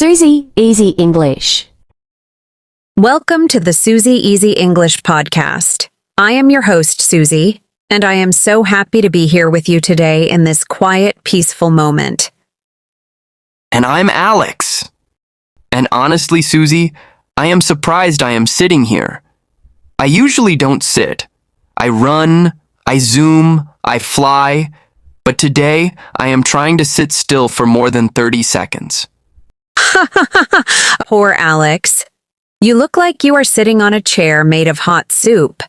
Suzie Easy English. Welcome to the Suzie Easy English podcast. I am your host, Suzie, and I am so happy to be here with you today in this quiet, peaceful moment. And I'm Alex. And honestly, Suzie, I am surprised I am sitting here. I usually don't sit. I run, I zoom, I fly, but today I am trying to sit still for more than 30 seconds. Poor Alex. You look like you are sitting on a chair made of hot soup.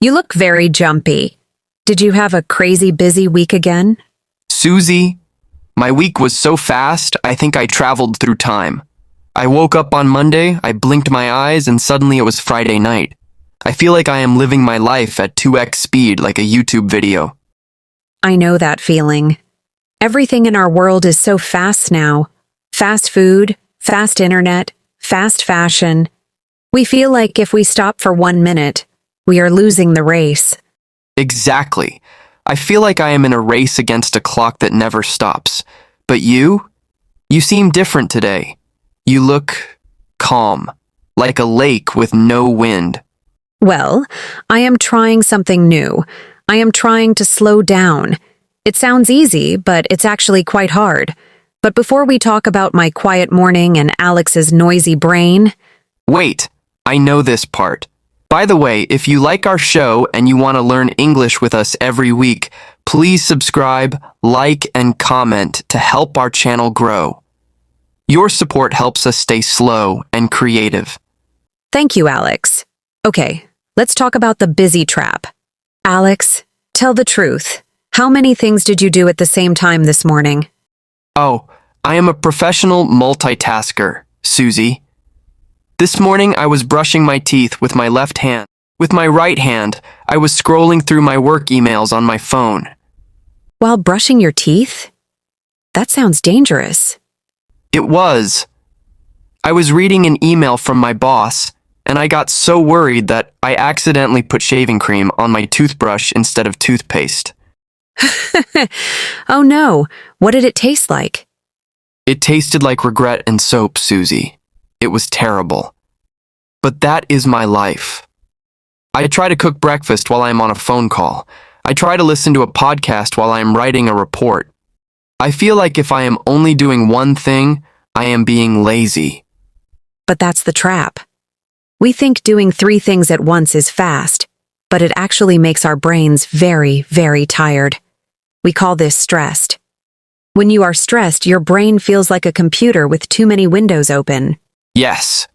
You look very jumpy. Did you have a crazy busy week again? Suzie, my week was so fast, I think I traveled through time. I woke up on Monday, I blinked my eyes, and suddenly it was Friday night. I feel like I am living my life at 2x speed like a YouTube video. I know that feeling. Everything in our world is so fast now. Fast food, fast internet, fast fashion. We feel like if we stop for 1 minute, we are losing the race. Exactly. I feel like I am in a race against a clock that never stops. But you seem different today. You look calm, like a lake with no wind. Well, I am trying something new. I am trying to slow down. It sounds easy, but it's actually quite hard. But before we talk about my quiet morning and Alex's noisy brain... Wait, I know this part. By the way, if you like our show and you want to learn English with us every week, please subscribe, like, and comment to help our channel grow. Your support helps us stay slow and creative. Thank you, Alex. Okay, let's talk about the busy trap. Alex, tell the truth. How many things did you do at the same time this morning? Oh, I am a professional multitasker, Suzie. This morning I was brushing my teeth with my left hand. With my right hand, I was scrolling through my work emails on my phone. While brushing your teeth? That sounds dangerous. It was. I was reading an email from my boss, and I got so worried that I accidentally put shaving cream on my toothbrush instead of toothpaste. Oh no, what did it taste like? It tasted like regret and soap, Suzie. It was terrible. But that is my life. I try to cook breakfast while I am on a phone call. I try to listen to a podcast while I am writing a report. I feel like if I am only doing one thing, I am being lazy. But that's the trap. We think doing 3 things at once is fast, but it actually makes our brains very, very tired. We call this stressed. When you are stressed, your brain feels like a computer with too many windows open. Yes.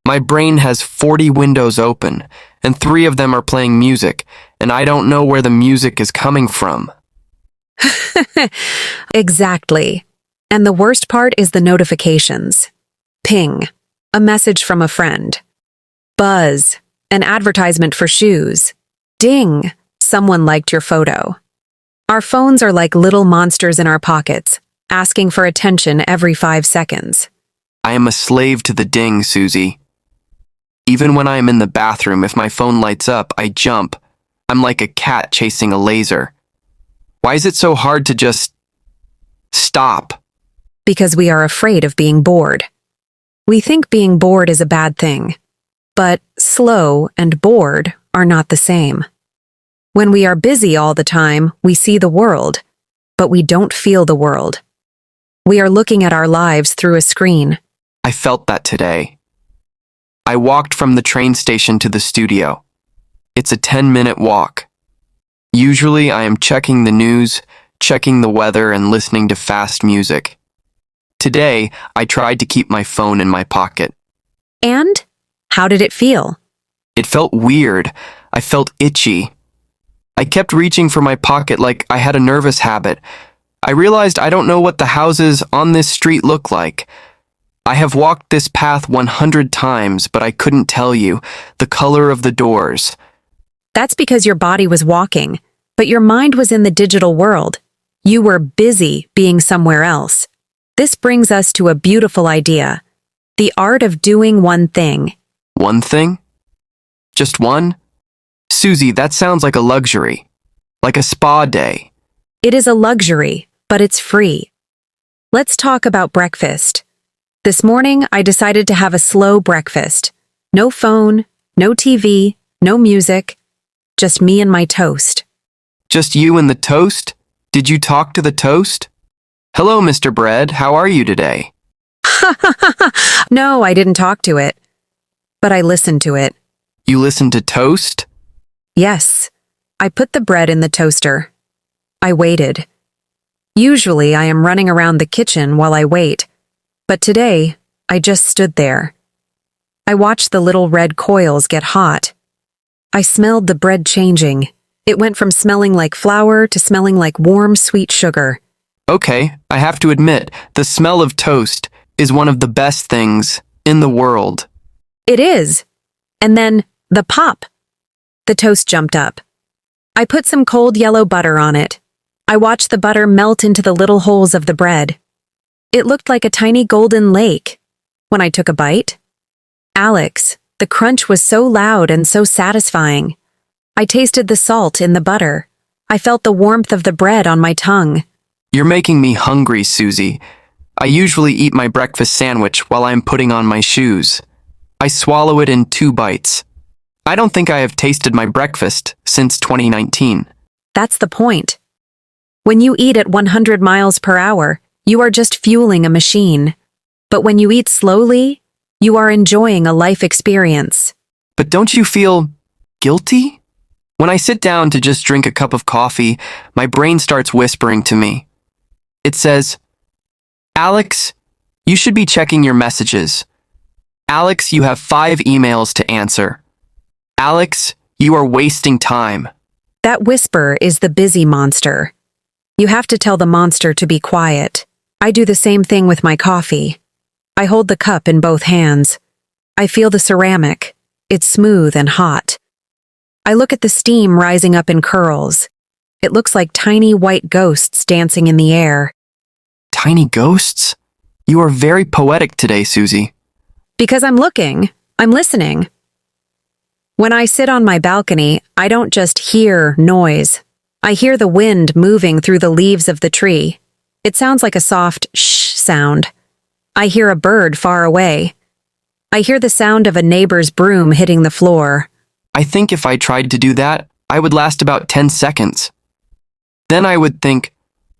My brain has 40 windows open, and 3 of them are playing music, and I don't know where the music is coming from. Exactly. And the worst part is the notifications. Ping, a message from a friend. Buzz, an advertisement for shoes. Ding, someone liked your photo. Our phones are like little monsters in our pockets, asking for attention every 5 seconds. I am a slave to the ding, Suzie. Even when I am in the bathroom, if my phone lights up, I jump. I'm like a cat chasing a laser. Why is it so hard to just stop? Because we are afraid of being bored. We think being bored is a bad thing. But slow and bored are not the same. When we are busy all the time, we see the world, but we don't feel the world. We are looking at our lives through a screen. I felt that today. I walked from the train station to the studio. It's a 10-minute walk. Usually I am checking the news, checking the weather, and listening to fast music. Today, I tried to keep my phone in my pocket. And? How did it feel? It felt weird. I felt itchy. I kept reaching for my pocket like I had a nervous habit. I realized I don't know what the houses on this street look like. I have walked this path 100 times, but I couldn't tell you the color of the doors. That's because your body was walking, but your mind was in the digital world. You were busy being somewhere else. This brings us to a beautiful idea. The art of doing one thing. One thing? Just one? Suzie, that sounds like a luxury. Like a spa day. It is a luxury, but it's free. Let's talk about breakfast. This morning, I decided to have a slow breakfast. No phone, no TV, no music, just me and my toast. Just you and the toast? Did you talk to the toast? Hello, Mr. Bread. How are you today? No, I didn't talk to it, but I listened to it. You listened to toast? Yes, I put the bread in the toaster. I waited. Usually, I am running around the kitchen while I wait, but today, I just stood there. I watched the little red coils get hot. I smelled the bread changing. It went from smelling like flour to smelling like warm, sweet sugar. Okay, I have to admit, the smell of toast is one of the best things in the world. It is. And then, the pop. The toast jumped up. I put some cold yellow butter on it. I watched the butter melt into the little holes of the bread. It looked like a tiny golden lake. When I took a bite, Alex, the crunch was so loud and so satisfying. I tasted the salt in the butter. I felt the warmth of the bread on my tongue. You're making me hungry, Susie. I usually eat my breakfast sandwich while I'm putting on my shoes. I swallow it in 2 bites. I don't think I have tasted my breakfast since 2019. That's the point. When you eat at 100 miles per hour, you are just fueling a machine. But when you eat slowly, you are enjoying a life experience. But don't you feel guilty? When I sit down to just drink a cup of coffee, my brain starts whispering to me. It says, Alex, you should be checking your messages. Alex, you have 5 emails to answer. Alex, you are wasting time. That whisper is the busy monster. You have to tell the monster to be quiet. I do the same thing with my coffee. I hold the cup in both hands. I feel the ceramic. It's smooth and hot. I look at the steam rising up in curls. It looks like tiny white ghosts dancing in the air. Tiny ghosts? You are very poetic today, Susie. Because I'm looking, I'm listening. When I sit on my balcony, I don't just hear noise. I hear the wind moving through the leaves of the tree. It sounds like a soft shh sound. I hear a bird far away. I hear the sound of a neighbor's broom hitting the floor. I think if I tried to do that, I would last about 10 seconds. Then I would think,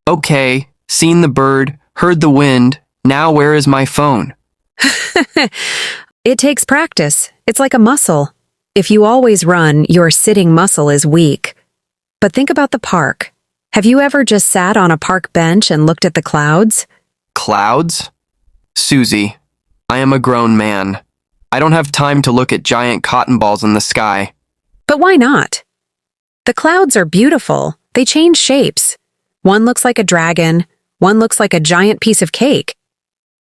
okay, seen the bird, heard the wind, now where is my phone? It takes practice. It's like a muscle. If you always run, your sitting muscle is weak. But think about the park. Have you ever just sat on a park bench and looked at the clouds? Clouds? Susie, I am a grown man. I don't have time to look at giant cotton balls in the sky. But why not? The clouds are beautiful. They change shapes. One looks like a dragon. One looks like a giant piece of cake.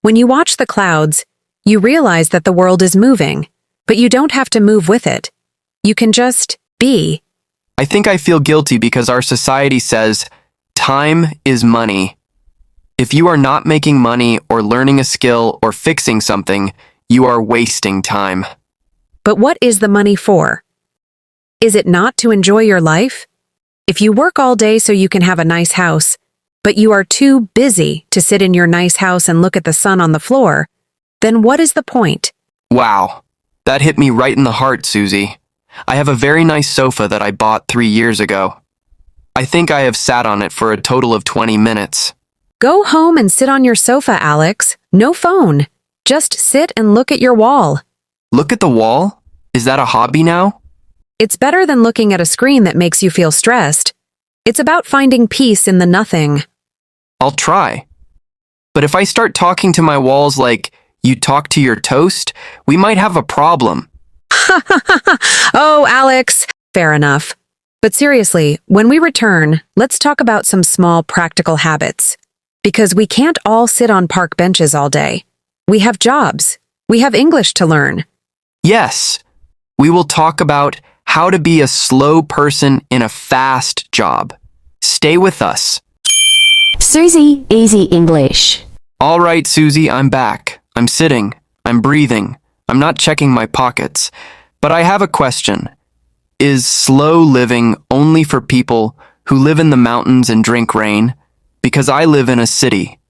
When you watch the clouds, you realize that the world is moving, but you don't have to move with it. You can just be. I think I feel guilty because our society says, time is money. If you are not making money or learning a skill or fixing something, you are wasting time. But what is the money for? Is it not to enjoy your life? If you work all day so you can have a nice house, but you are too busy to sit in your nice house and look at the sun on the floor, then what is the point? Wow, that hit me right in the heart, Susie. I have a very nice sofa that I bought 3 years ago. I think I have sat on it for a total of 20 minutes. Go home and sit on your sofa, Alex. No phone. Just sit and look at your wall. Look at the wall? Is that a hobby now? It's better than looking at a screen that makes you feel stressed. It's about finding peace in the nothing. I'll try. But if I start talking to my walls like you talk to your toast, we might have a problem. Oh, Alex. Fair enough. But seriously, when we return, let's talk about some small practical habits. Because we can't all sit on park benches all day. We have jobs. We have English to learn. Yes, we will talk about how to be a slow person in a fast job. Stay with us. Suzie, easy English. All right, Susie, I'm back. I'm sitting. I'm breathing. I'm not checking my pockets. But I have a question. Is slow living only for people who live in the mountains and drink rain? Because I live in a city.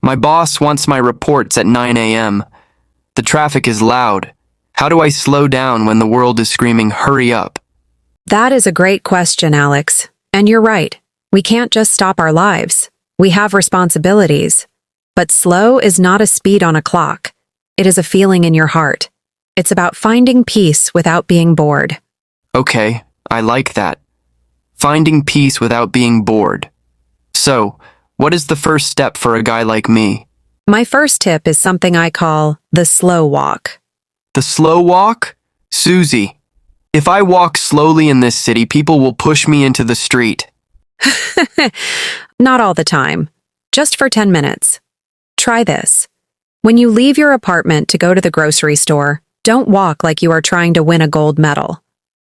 My boss wants my reports at 9 a.m. The traffic is loud. How do I slow down when the world is screaming, hurry up? That is a great question, Alex. And you're right. We can't just stop our lives. We have responsibilities. But slow is not a speed on a clock. It is a feeling in your heart. It's about finding peace without being bored. Okay, I like that. Finding peace without being bored. So, what is the first step for a guy like me? My first tip is something I call the slow walk. The slow walk? Suzie, if I walk slowly in this city, people will push me into the street. Not all the time. Just for 10 minutes. Try this. When you leave your apartment to go to the grocery store, don't walk like you are trying to win a gold medal.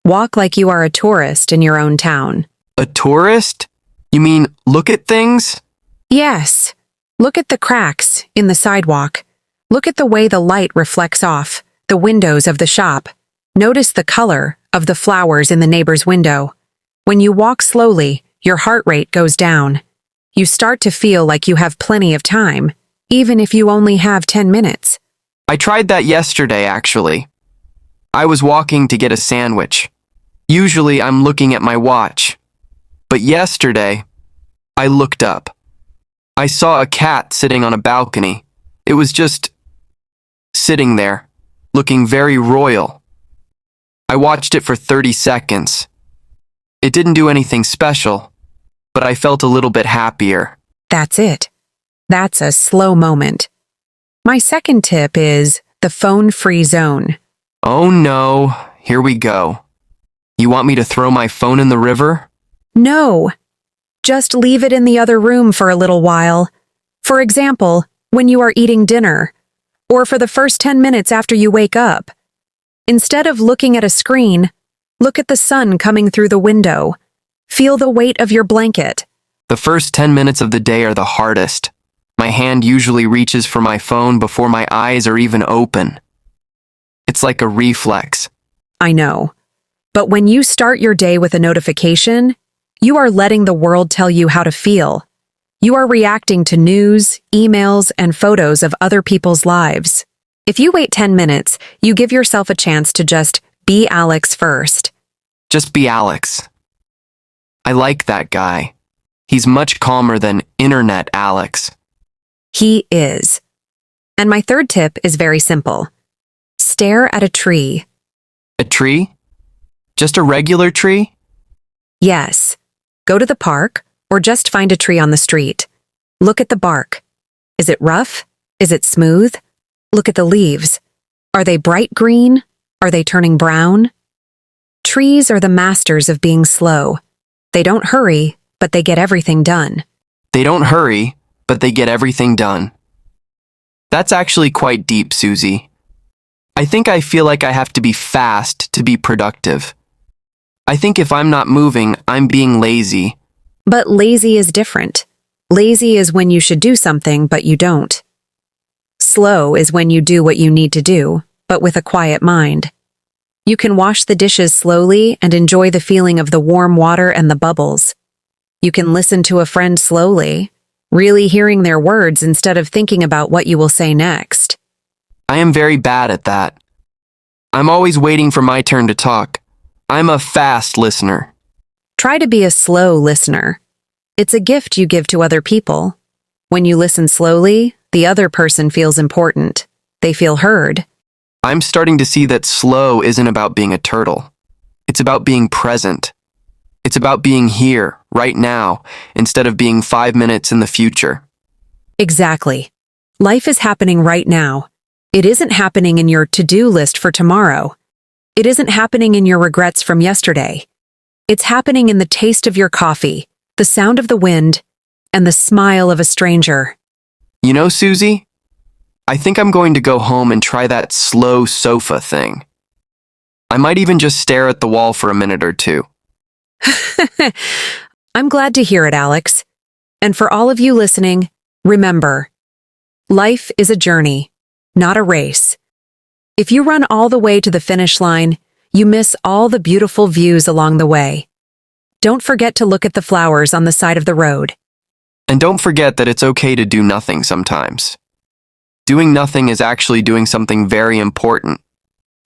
Walk like you are a tourist in your own town. A tourist? You mean look at things? Yes. Look at the cracks in the sidewalk. Look at the way the light reflects off the windows of the shop. Notice the color of the flowers in the neighbor's window. When you walk slowly, your heart rate goes down. You start to feel like you have plenty of time, even if you only have 10 minutes. I tried that yesterday, actually. I was walking to get a sandwich. Usually I'm looking at my watch. But yesterday, I looked up. I saw a cat sitting on a balcony. It was just sitting there, looking very royal. I watched it for 30 seconds. It didn't do anything special, but I felt a little bit happier. That's it. That's a slow moment. My second tip is the phone-free zone. Oh no, here we go. You want me to throw my phone in the river? No. Just leave it in the other room for a little while. For example, when you are eating dinner, or for the first 10 minutes after you wake up. Instead of looking at a screen, look at the sun coming through the window. Feel the weight of your blanket. The first 10 minutes of the day are the hardest. My hand usually reaches for my phone before my eyes are even open. It's like a reflex. I know. But when you start your day with a notification, you are letting the world tell you how to feel. You are reacting to news, emails, and photos of other people's lives. If you wait 10 minutes, you give yourself a chance to just be Alex first. Just be Alex. I like that guy. He's much calmer than Internet Alex. He is. And my third tip is very simple. Stare at a tree. A tree? Just a regular tree? Yes. Go to the park, or just find a tree on the street. Look at the bark. Is it rough? Is it smooth? Look at the leaves. Are they bright green? Are they turning brown? Trees are the masters of being slow. They don't hurry, but they get everything done. They don't hurry, but they get everything done. That's actually quite deep, Suzie. I think I feel like I have to be fast to be productive. I think if I'm not moving, I'm being lazy. But lazy is different. Lazy is when you should do something, but you don't. Slow is when you do what you need to do, but with a quiet mind. You can wash the dishes slowly and enjoy the feeling of the warm water and the bubbles. You can listen to a friend slowly, really hearing their words instead of thinking about what you will say next. I am very bad at that. I'm always waiting for my turn to talk. I'm a fast listener. Try to be a slow listener. It's a gift you give to other people. When you listen slowly, the other person feels important. They feel heard. I'm starting to see that slow isn't about being a turtle. It's about being present. It's about being here, right now, instead of being 5 minutes in the future. Exactly. Life is happening right now. It isn't happening in your to-do list for tomorrow. It isn't happening in your regrets from yesterday. It's happening in the taste of your coffee, the sound of the wind, and the smile of a stranger. You know, Suzie, I think I'm going to go home and try that slow sofa thing. I might even just stare at the wall for a minute or two. I'm glad to hear it, Alex. And for all of you listening, remember, life is a journey, not a race. If you run all the way to the finish line, you miss all the beautiful views along the way. Don't forget to look at the flowers on the side of the road. And don't forget that it's okay to do nothing sometimes. Doing nothing is actually doing something very important.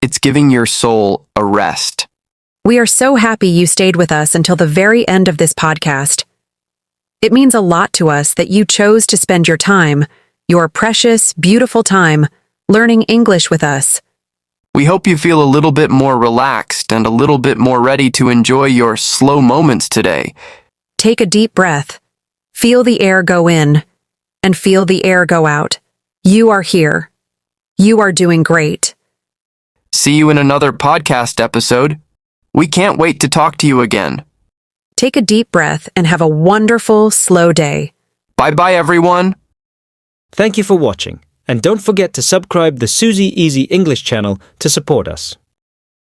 It's giving your soul a rest. We are so happy you stayed with us until the very end of this podcast. It means a lot to us that you chose to spend your time, your precious, beautiful time, learning English with us. We hope you feel a little bit more relaxed and a little bit more ready to enjoy your slow moments today. Take a deep breath. Feel the air go in and feel the air go out. You are here. You are doing great. See you in another podcast episode. We can't wait to talk to you again. Take a deep breath and have a wonderful, slow day. Bye-bye, everyone. Thank you for watching, and don't forget to subscribe the Suzie Easy English channel to support us.